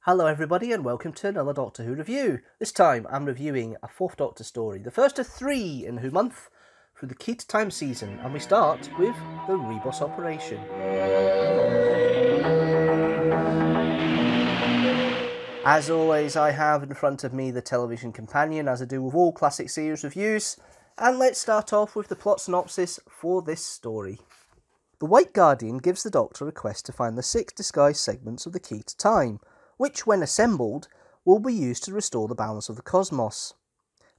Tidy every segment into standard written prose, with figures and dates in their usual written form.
Hello everybody and welcome to another Doctor Who review. This time I'm reviewing a Fourth Doctor story, the first of 3 in Who Month through the Key to Time season, and we start with the Ribos Operation. As always, I have in front of me the television companion, as I do with all classic series reviews, and let's start off with the plot synopsis for this story. The White Guardian gives the Doctor a quest to find the 6 disguised segments of the Key to Time, which, when assembled, will be used to restore the balance of the cosmos.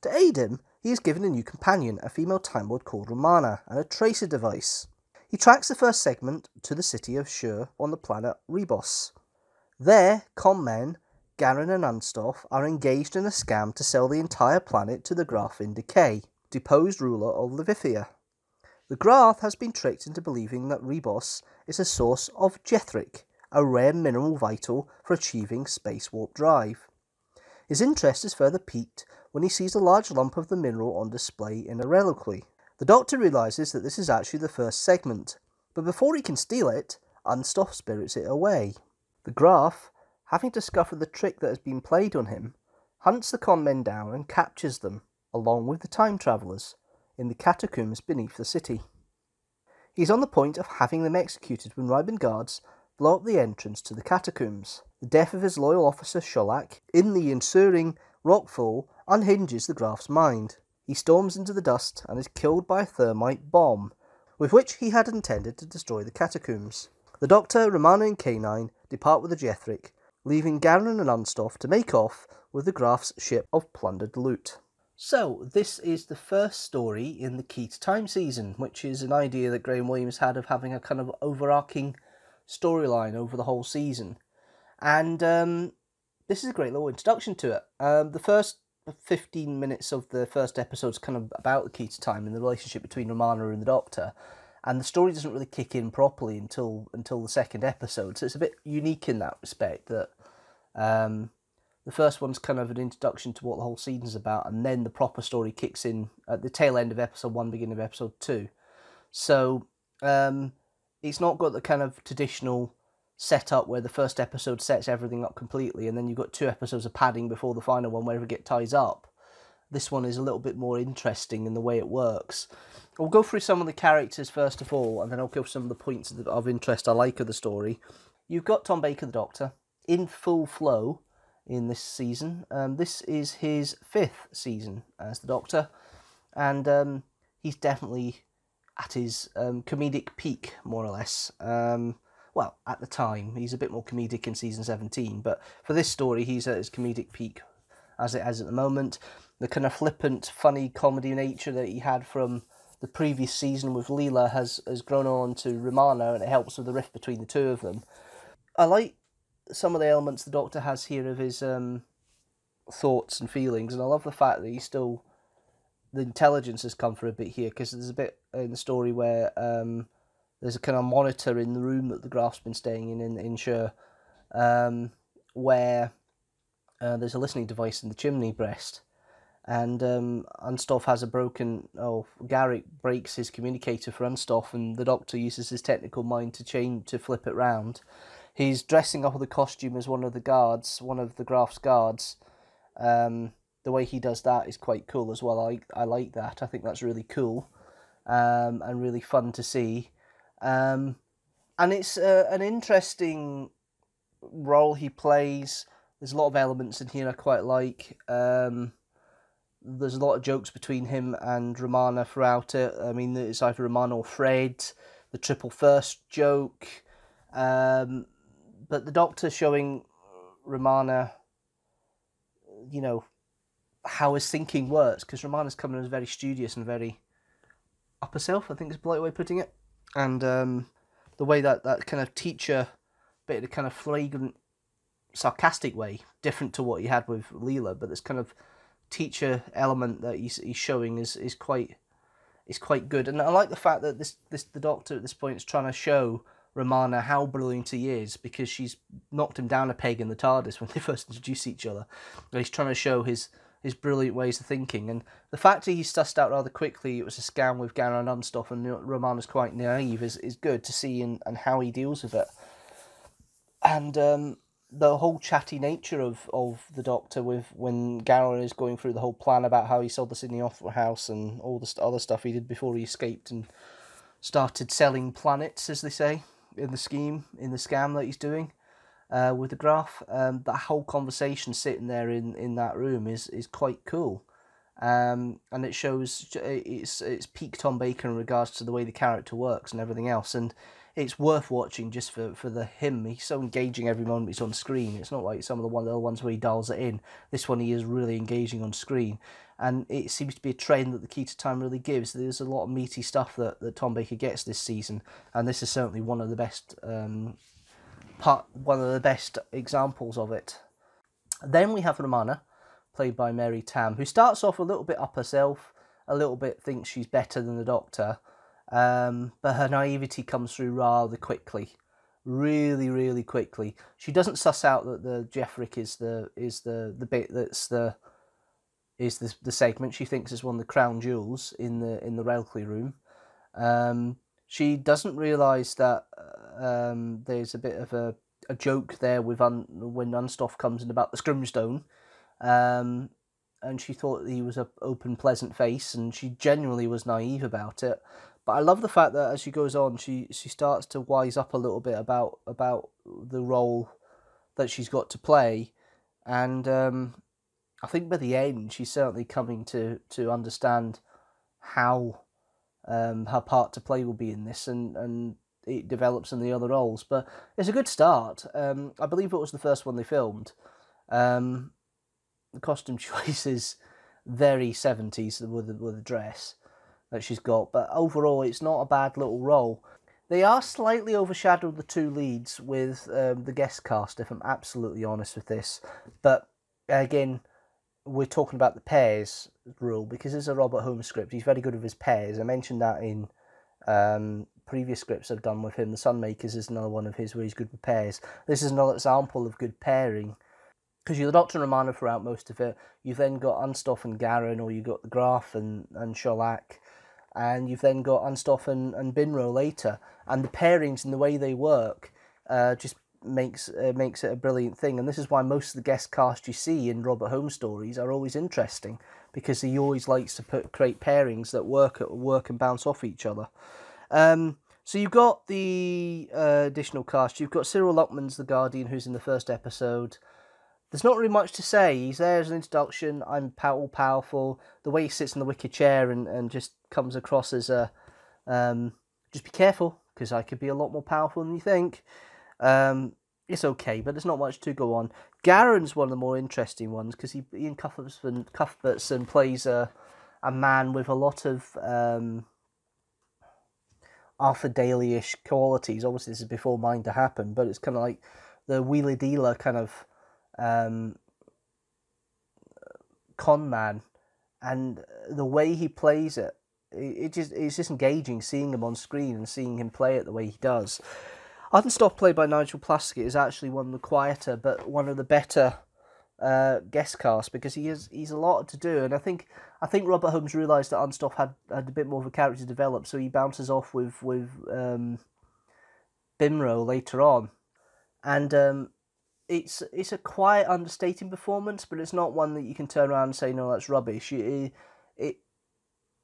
To aid him, he is given a new companion, a female Time Lord called Ramona, and a tracer device. He tracks the first segment to the city of Shur on the planet Ribos. There, con-men, Garen and Unstoff are engaged in a scam to sell the entire planet to the Graf in Decay, deposed ruler of Levithia. The Graf has been tricked into believing that Ribos is a source of Jethric, a rare mineral vital for achieving space warp drive. His interest is further piqued when he sees a large lump of the mineral on display in a reliquary. The Doctor realises that this is actually the first segment, but before he can steal it, Unstoff spirits it away. The Graf, having discovered the trick that has been played on him, hunts the con-men down and captures them, along with the time travellers, in the catacombs beneath the city. He is on the point of having them executed when Ribon guards blow up the entrance to the catacombs. The death of his loyal officer Sholak in the ensuing rockfall unhinges the Graf's mind. He storms into the dust and is killed by a thermite bomb, with which he had intended to destroy the catacombs. The Doctor, Ramona and K9 depart with the Jethric, leaving Garen and Unstoff to make off with the Graf's ship of plundered loot. So, this is the first story in the Key to Time season, which is an idea that Graham Williams had of having a kind of overarching storyline over the whole season, and this is a great little introduction to it. The first 15 minutes of the first episode is kind of about the Key to Time and the relationship between Ramona and the Doctor, and the story doesn't really kick in properly until the second episode, so it's a bit unique in that respect, that the first one's kind of an introduction to what the whole season's about, and then the proper story kicks in at the tail end of episode 1, beginning of episode 2. So it's not got the kind of traditional setup where the first episode sets everything up completely and then you've got 2 episodes of padding before the final one where everything ties up. This one is a little bit more interesting in the way it works. We'll go through some of the characters first of all, and then I'll give some of the points of interest I like of the story. You've got Tom Baker, the Doctor, in full flow in this season. This is his 5th season as the Doctor, and he's definitely at his comedic peak, more or less. Well, at the time, he's a bit more comedic in season 17, but for this story, he's at his comedic peak as it has at the moment. The kind of flippant, funny comedy nature that he had from the previous season with Leela has grown on to Ramona, and it helps with the rift between the two of them. I like some of the elements the Doctor has here of his thoughts and feelings, and I love the fact that he's still... the intelligence has come for a bit here, because there's a bit in the story where there's a kind of monitor in the room that the Graf's been staying in Shur, where there's a listening device in the chimney breast, and Unstoff has a broken... Garrick breaks his communicator for Unstoff, and the Doctor uses his technical mind to flip it round. He's dressing up with the costume as one of the guards, one of the Graf's guards. The way he does that is quite cool as well. I like that. I think that's really cool and really fun to see. And it's an interesting role he plays. There's a lot of elements in here I quite like. There's a lot of jokes between him and Ramona throughout it. I mean, it's either Ramona or Fred. The triple first joke. But the Doctor showing Ramona, you know, how his thinking works, because Ramona's coming as very studious and very up herself, I think is a polite way of putting it, and the way that kind of teacher, bit of the kind of flagrant, sarcastic way, different to what he had with Leela, but this kind of teacher element that he's showing is quite good, and I like the fact that the Doctor at this point is trying to show Ramona how brilliant he is, because she's knocked him down a peg in the TARDIS when they first introduce each other. He's trying to show his brilliant ways of thinking, and the fact that he's sussed out rather quickly it was a scam with Garen and Unstoff, and Ramona's quite naive is good to see, and how he deals with it. And the whole chatty nature of the Doctor with when Garen is going through the whole plan about how he sold the Sydney Opera House and all the other stuff he did before he escaped and started selling planets, as they say, in the scam that he's doing with the graph. That whole conversation sitting there in that room is quite cool. And it shows it's peak Tom Baker in regards to the way the character works and everything else, and it's worth watching just for him. He's so engaging every moment he's on screen. It's not like some of the other ones where he dials it in. This one he is really engaging on screen, and it seems to be a trend that the Key to Time really gives. There's a lot of meaty stuff that Tom Baker gets this season, and this is certainly one of the best examples of it. Then we have Ramona, played by Mary Tam, who starts off a little bit up herself, a little bit thinks she's better than the Doctor, but her naivety comes through rather quickly, really quickly. She doesn't suss out that the Jeffrick is the bit that's the segment she thinks is one of the crown jewels in the Relcley room. She doesn't realise that there's a bit of a joke there with when Unstoff comes in about the Scrimstone. And she thought he was an open, pleasant face, and she genuinely was naive about it. But I love the fact that as she goes on, she starts to wise up a little bit about the role that she's got to play, and I think by the end she's certainly coming to understand how her part to play will be in this, and it develops in the other roles. But it's a good start. I believe it was the first one they filmed. The costume choice is very 70s with the dress that she's got, but overall it's not a bad little role. They are slightly overshadowed, the two leads, with the guest cast, if I'm absolutely honest with this. But again, we're talking about the pairs rule, because it's a Robert Holmes script. He's very good with his pairs. I mentioned that in previous scripts I've done with him. The Sunmakers is another one of his where he's good with pairs. This is another example of good pairing, because you're the Doctor and Romana throughout most of it. You've then got Unstoff and Garen, or you've got the Graf and Sherlock, and you've then got Unstoff and Binro later. And the pairings and the way they work just makes it a brilliant thing. And this is why most of the guest cast you see in Robert Holmes stories are always interesting, because he always likes to create pairings that work and bounce off each other. So you've got the additional cast. You've got Cyril Luckman's the Guardian, who's in the first episode. There's not really much to say. He's there as an introduction. I'm all powerful. The way he sits in the wicker chair and just comes across as a just be careful, because I could be a lot more powerful than you think. It's okay, but there's not much to go on. Garen's one of the more interesting ones, because Ian Cuthbertson plays a man with a lot of Arthur Daly-ish qualities. Obviously, this is before Mind to Happen, but it's kind of like the wheeler dealer kind of con man, and the way he plays it's just engaging seeing him on screen and seeing him play it the way he does. Unstoff, played by Nigel Plaskett, is actually one of the quieter but one of the better guest cast, because he's a lot to do, and I think Robert Holmes realised that Unstoff had a bit more of a character to develop, so he bounces off with Bimro later on, and it's a quiet, understating performance, but it's not one that you can turn around and say, no, that's rubbish.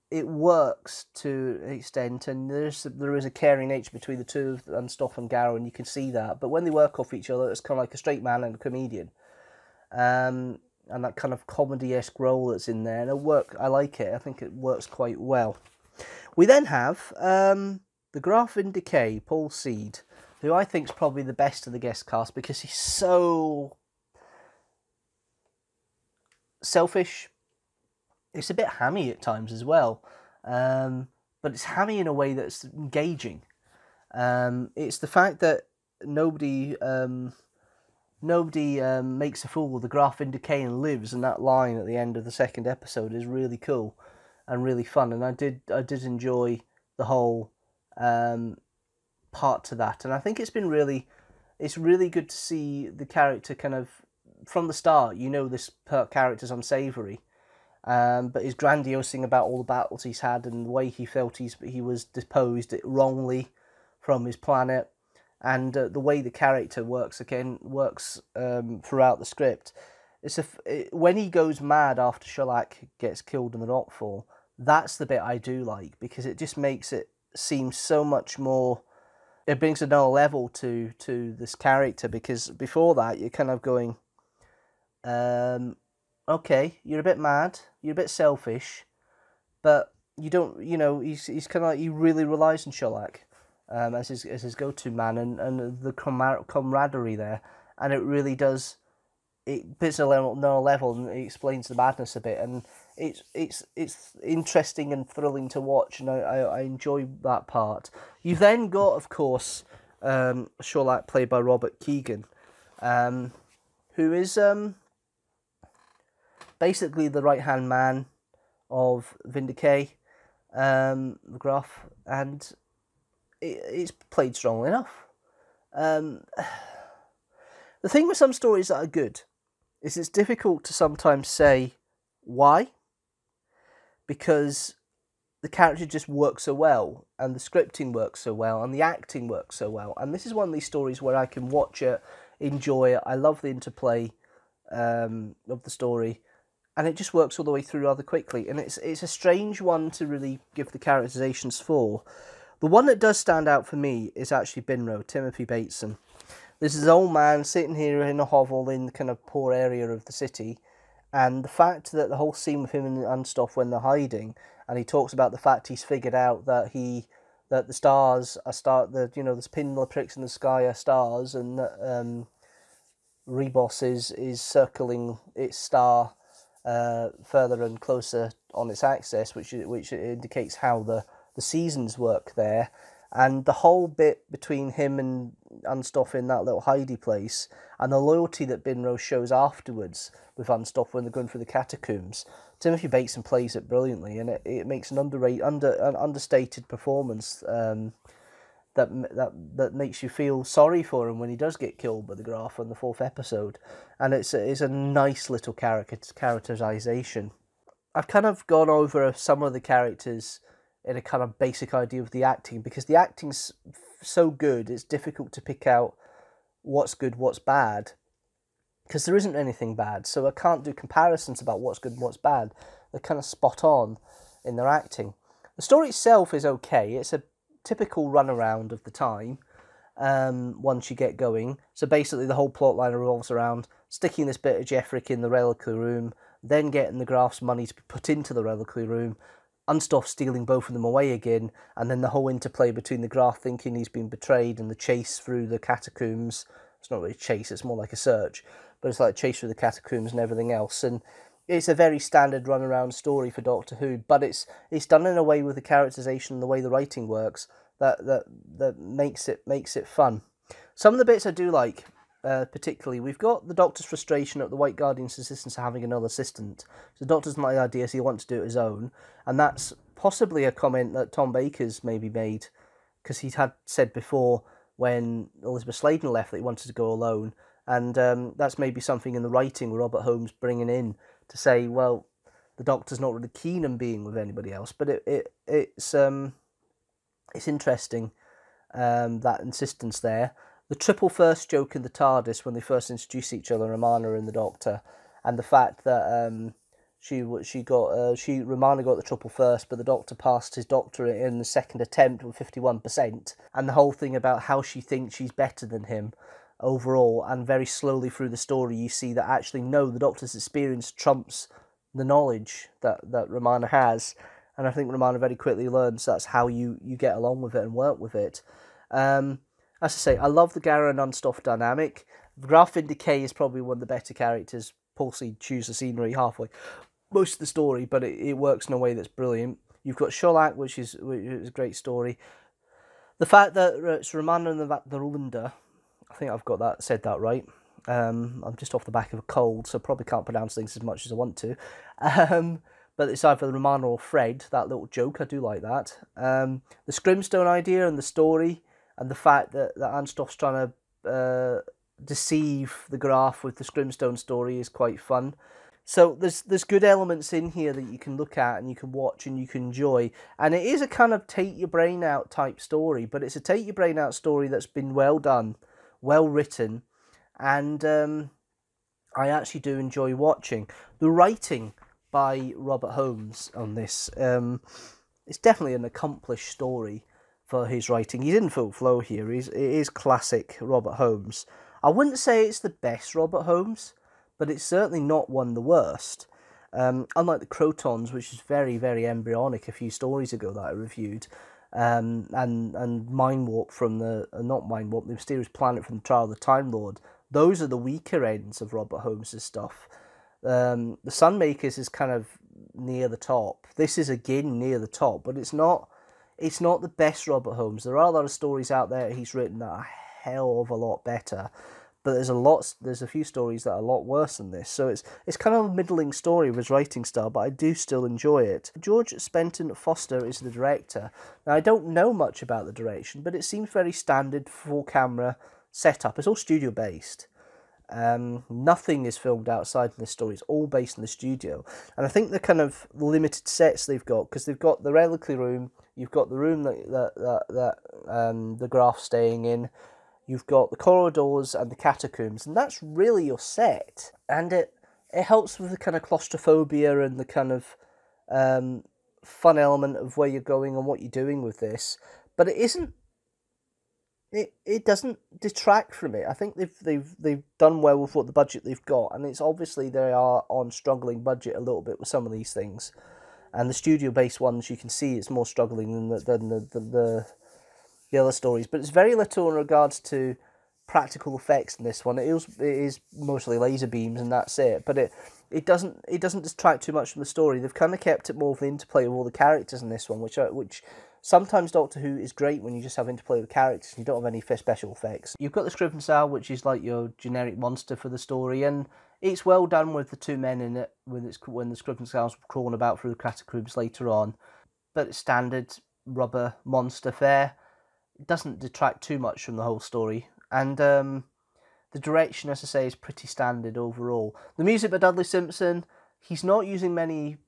It works to an extent, and there is a caring nature between the two of Unstoff and Garen, and you can see that. But when they work off each other, it's kind of like a straight man and a comedian, and that kind of comedy-esque role that's in there. And I like it. I think it works quite well. We then have the Graf in Decay, Paul Seed, who I think is probably the best of the guest cast, because he's so selfish. It's a bit hammy at times as well, but it's hammy in a way that's engaging. It's the fact that nobody makes a fool of the Graf in Decay and lives, and that line at the end of the second episode is really cool and really fun, and I did enjoy the whole part to that, and I think it's really good to see the character kind of from the start. This character's unsavoury, but his grandiosing about all the battles he's had and the way he felt he was deposed wrongly from his planet, and the way the character works throughout the script. When he goes mad after Sherlock gets killed in the rockfall, that's the bit I do like, because it just makes it seem so much more. It brings another level to this character, because before that you're kind of going, okay, you're a bit mad, you're a bit selfish, but you don't, he's kind of like, he really relies on Sherlock as his go-to man, and the camaraderie there, and it really does. It puts another level, and it explains the madness a bit, and it's interesting and thrilling to watch, and I enjoy that part. You've then got, of course, Sherlock, played by Robert Keegan, who is basically the right-hand man of Vindicay, the Gruff, and it's played strongly enough. The thing with some stories that are good is it's difficult to sometimes say why, because the character just works so well, and the scripting works so well, and the acting works so well. And this is one of these stories where I can watch it, enjoy it. I love the interplay of the story, and it just works all the way through rather quickly. And it's a strange one to really give the characterizations for. The one that does stand out for me is actually Binro, Timothy Bateson. This is an old man sitting here in a hovel in the kind of poor area of the city, and the fact that the whole scene with him and Unstoff when they're hiding, and he talks about the fact he's figured out that the stars are the pinpricks in the sky are stars, and that Ribos is circling its star further and closer on its axis, which indicates how the seasons work there. And the whole bit between him and Unstoff in that little hidey place, and the loyalty that Binro shows afterwards with Unstoff when they're going through the catacombs. Timothy Bateson plays it brilliantly, and it makes an understated performance that makes you feel sorry for him when he does get killed by the Graf in the 4th episode. And it's a nice little characterization. I've kind of gone over some of the characters in a kind of basic idea of the acting, because the acting's so good, it's difficult to pick out what's good, what's bad, because there isn't anything bad, so I can't do comparisons about what's good and what's bad. They're kind of spot on in their acting. The story itself is okay. It's a typical runaround of the time once you get going. So basically the whole plot line revolves around sticking this bit of Jeffrick in the reliquary room, then getting the Graf's money to be put into the reliquary room, Unstoff stealing both of them away again, and then the whole interplay between the Graf thinking he's been betrayed and the chase through the catacombs. It's not really a chase, it's more like a search, but it's like a chase through the catacombs and everything else. And it's a very standard runaround story for Doctor Who, but it's done in a way with the characterization and the way the writing works that makes it fun. Some of the bits I do like, particularly, we've got the Doctor's frustration at the White Guardian's insistence of having another assistant. So the Doctor doesn't like the idea, so he wants to do it his own. And that's possibly a comment that Tom Baker's maybe made, because he had said before when Elizabeth Sladen left that he wanted to go alone. And that's maybe something in the writing with Robert Holmes bringing in to say, well, the Doctor's not really keen on being with anybody else. But it's interesting, that insistence there. The triple first joke in the TARDIS when they first introduce each other, Ramona and the Doctor, and the fact that Ramona got the triple first, but the Doctor passed his doctorate in the second attempt with 51%, and the whole thing about how she thinks she's better than him overall, and very slowly through the story you see that actually no, the Doctor's experience trumps the knowledge that Ramona has, and I think Ramona very quickly learns that's how you get along with it and work with it. As I say, I love the Gara and Unstoff dynamic. Graf in Decay is probably one of the better characters. Paulsey chews the scenery halfway most of the story, but it works in a way that's brilliant. You've got Sherlock, which is a great story. The fact that it's Ramona and the Runda, I think I've got said that right. I'm just off the back of a cold, so probably can't pronounce things as much as I want to. But it's either Ramona or Fred, that little joke, I do like that. The Scrimstone idea and the story, and the fact that Unstoff's trying to deceive the Graf with the Scrimstone story is quite fun. So there's good elements in here that you can look at and you can watch and you can enjoy. And it is a kind of take your brain out type story, but it's a take your brain out story that's been well done, well written, and I actually do enjoy watching. The writing by Robert Holmes on this, it's definitely an accomplished story for his writing. He's in full flow here. It is classic Robert Holmes. I wouldn't say it's the best Robert Holmes, but it's certainly not one of the worst. Unlike the Crotons, which is very, very embryonic a few stories ago that I reviewed, and Mind Warp from the, not Mind Warp, the Mysterious Planet from the Trial of the Time Lord, those are the weaker ends of Robert Holmes' stuff. The Sunmakers is kind of near the top. This is again near the top, but it's not the best Robert Holmes. There are a lot of stories out there he's written that are a hell of a lot better. But there's a few stories that are a lot worse than this. So it's kind of a middling story of his writing style, but I do still enjoy it. George Spenton Foster is the director. Now, I don't know much about the direction, but it seems very standard full camera setup. It's all studio based. Nothing is filmed outside in this story. It's all based in the studio. And I think the kind of limited sets they've got, because they've got the reliquary room, you've got the room that the Graf's staying in, you've got the corridors and the catacombs, and that's really your set. And it helps with the kind of claustrophobia and the kind of fun element of where you're going and what you're doing with this. But it isn't. It doesn't detract from it. I think they've done well with what the budget they've got, and it's obviously they are on struggling budget a little bit with some of these things. And the studio-based ones, you can see it's more struggling than the other stories, but it's very little in regards to practical effects in this one. It is mostly laser beams and that's it, but it doesn't distract too much from the story. They've kind of kept it more of the interplay of all the characters in this one, which sometimes Doctor Who is great when you just have interplay with characters and you don't have any special effects. You've got the Scrivener, which is like your generic monster for the story, and it's well done with the two men in it when the Scrivener crawling about through the catacombs later on, but it's standard rubber monster fare. It doesn't detract too much from the whole story, and the direction, as I say, is pretty standard overall. The music by Dudley Simpson, he's not using many.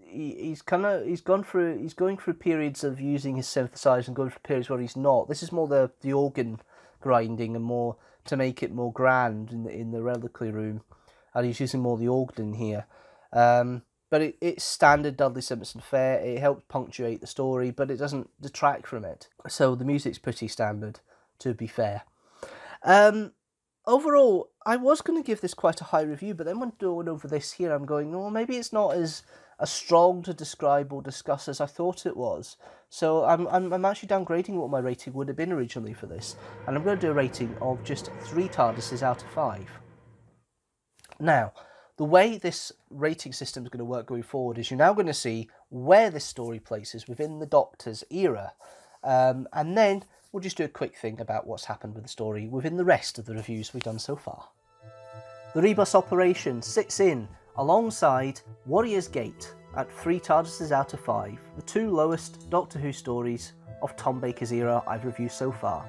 He's going through periods of using his synthesizer and going through periods where he's not. This is more the organ grinding and more to make it more grand in the reliquary room, and he's using more the organ in here. But it's standard Dudley Simpson fare. It helps punctuate the story, but it doesn't detract from it. So the music's pretty standard, to be fair. Overall, I was going to give this quite a high review, but then when going over this here, I'm going, oh, maybe it's not as strong to describe or discuss as I thought it was. So I'm actually downgrading what my rating would have been originally for this, and I'm going to do a rating of just 3 TARDISes out of 5. Now, the way this rating system is going to work going forward is you're now going to see where this story places within the Doctor's era. And then we'll just do a quick thing about what's happened with the story within the rest of the reviews we've done so far. The Ribos Operation sits in alongside Warrior's Gate at 3 TARDISes out of 5, the 2 lowest Doctor Who stories of Tom Baker's era I've reviewed so far.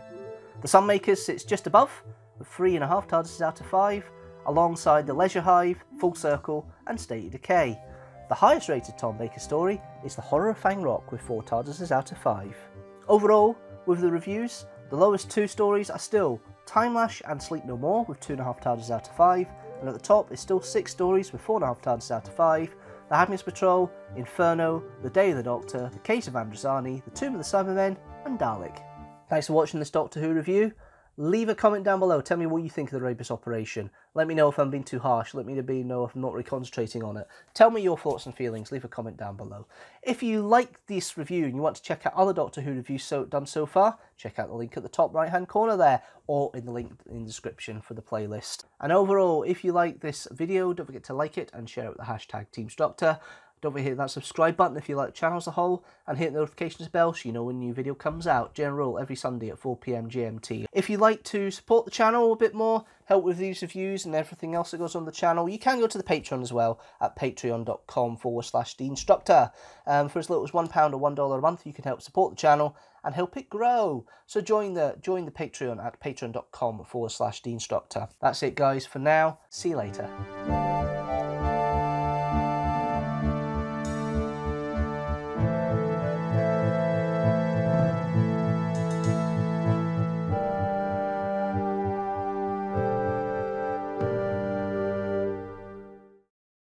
The Sunmakers sits just above, with 3.5 TARDISes out of 5, alongside The Leisure Hive, Full Circle and State of Decay. The highest rated Tom Baker story is The Horror of Fang Rock with 4 TARDISes out of 5. Overall, with the reviews, the lowest 2 stories are still Timelash and Sleep No More with 2.5 TARDISes out of 5, and at the top is still 6 stories with 4.5 TARDISes out of 5, The Happiness Patrol, Inferno, The Day of the Doctor, The Case of Androzani, The Tomb of the Cybermen and Dalek. Thanks for watching this Doctor Who review. Leave a comment down below, tell me what you think of the Ribos Operation. Let me know if I'm being too harsh, let me know if I'm not really concentrating on it. Tell me your thoughts and feelings, leave a comment down below. If you like this review and you want to check out other Doctor Who reviews done so far, check out the link at the top right hand corner there, or in the link in the description for the playlist. And overall, if you like this video, don't forget to like it and share it with the hashtag teamstructor. Don't forget to hit that subscribe button if you like the channel as a whole, and hit the notifications bell so you know when a new video comes out, general every Sunday at 4 PM GMT. If you'd like to support the channel a bit more, help with these reviews and everything else that goes on the channel, you can go to the Patreon as well at patreon.com/Deanstructor. For as little as £1 or $1 a month, you can help support the channel and help it grow. So join the Patreon at patreon.com/Deanstructor. That's it guys for now, see you later.